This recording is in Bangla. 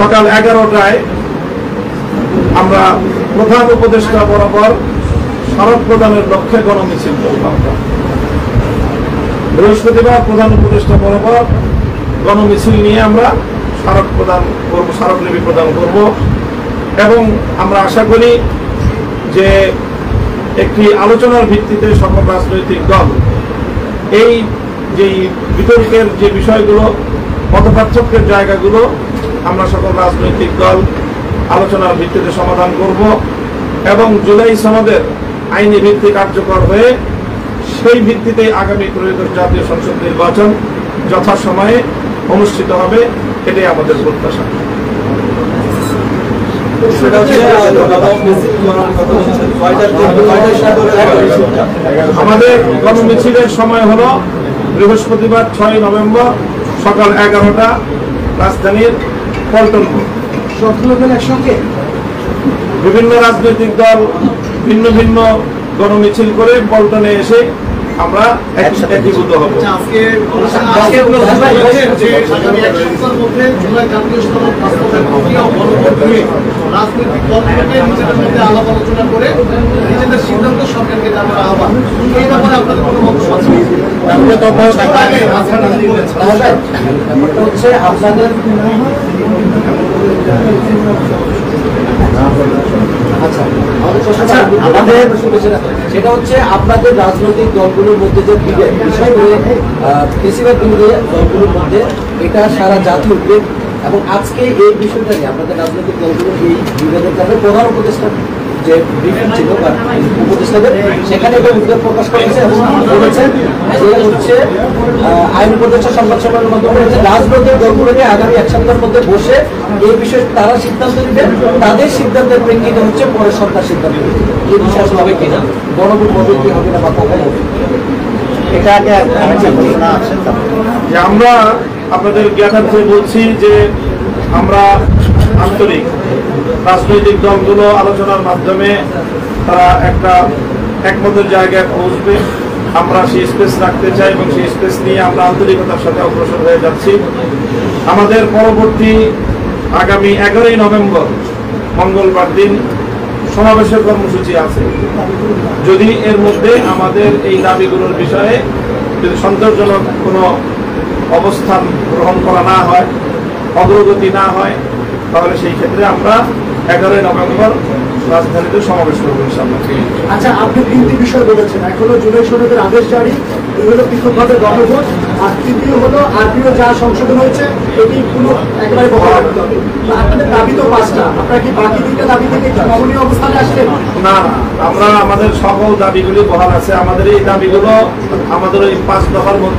সকাল 11টায় আমরা প্রধান উপদেষ্টা বরাবর স্মারক প্রদানের লক্ষ্যে গণমিছিল করলাম। বৃহস্পতিবার প্রধান উপদেষ্টা বরাবর গণমিছিল নিয়ে আমরা স্মারক প্রদান করব, স্মারকলিপি প্রদান করব এবং আমরা আশা করি যে একটি আলোচনার ভিত্তিতে সকল রাজনৈতিক দল এই যে বিতর্কের যে বিষয়গুলো, মতপার্থক্যের জায়গাগুলো আমরা সকল রাজনৈতিক দল আলোচনার ভিত্তিতে সমাধান করব এবং জুলাই সনদের আইনি ভিত্তি কার্যকর হয়ে সেই ভিত্তিতে আগামী ত্রয়োদশ জাতীয় সংসদ নির্বাচন যথাসময়ে অনুষ্ঠিত হবে, এটাই আমাদের প্রত্যাশা। আমাদের গণমিছিলের সময় হলো বৃহস্পতিবার 6 নভেম্বর সকাল 11টা রাজধানীর পল্টন। একসঙ্গে বিভিন্ন রাজনৈতিক দল ভিন্ন ভিন্ন গণমিছিল করে পল্টনে এসে আমরা একীভূত হব। রাজনৈতিক দলগুলোকে নিজেদের মধ্যে আলাপ আলোচনা করে নিজেদের সিদ্ধান্ত সরকারকে জানানোর আহ্বান, এই ব্যাপারে আপনাদের কোনো মন্তব্য আছে? সেটা হচ্ছে আপনাদের রাজনৈতিক দলগুলোর মধ্যে যে বিষয় নিয়ে বেশিরভাগ দলগুলোর মধ্যে এটা সারা জাতি উদ্বেগ এবং আজকে এই বিষয়টা নিয়ে আপনাদের রাজনৈতিক দলগুলো এই বিরোধের কারণে প্রধান উপদেষ্টা যে ব্রিফিং ছিল বা উপদেষ্টাদের সেখানে একটা উদ্বেগ প্রকাশ করেছে এবং বলেছেন যে হচ্ছে আইন উপদেষ্টা সংবাদ সম্মেলনের মাধ্যমে রাজনৈতিক দলগুলোকে আগামী 1 সপ্তাহের মধ্যে বসে এই বিষয়ে তারা সিদ্ধান্ত নেবেন, তাদের সিদ্ধান্তের প্রেক্ষিতে হচ্ছে পরে সরকার সিদ্ধান্ত নেবে। এই বিষয় হবে কিনা, গণভোট হবে কি হবে না বা কখন হবে, এটা আগে আমরা আপনাদের জ্ঞাতার্থে বলছি যে আমরা আন্তরিক রাজনৈতিক দলগুলো আলোচনার মাধ্যমে তারা একটা একমতের জায়গায় পৌঁছবে, আমরা সেই স্পেস রাখতে চাই এবং সেই স্পেস নিয়ে আমরা আন্তরিকতার সাথে অগ্রসর হয়ে যাচ্ছি। আমাদের পরবর্তী আগামী 11ই নভেম্বর মঙ্গলবার দিন সমাবেশের কর্মসূচি আছে। যদি এর মধ্যে আমাদের এই দাবিগুলোর বিষয়ে যদি সন্তোষজনক কোনো অবস্থান গ্রহণ করা না হয়, অগ্রগতি না হয়, তাহলে সেই ক্ষেত্রে আমরা 11ই নভেম্বর রাজধানীতে সমাবেশ করবো ইনশাআল্লাহ। আচ্ছা, আপনি 3টি বিষয় বলেছেন, এক হলো জুলাই সনদের আদেশ জারি, দুই হলো পৃথকভাবে গণভোট, আর তৃতীয় হলো আরপিও যা সংশোধন হয়েছে এটি পুরো একেবারে বহাল রাখতে হবে। আপনাদের দাবি তো 5টা, আপনারা কি বাকি 2টা দাবি থেকে একটু নমনীয় অবস্থানে আসলেন? না, আমরা আমাদের সকল দাবিগুলি বহাল আছে। আমাদের এই দাবিগুলো আমাদের ওই 5 দফার মধ্যে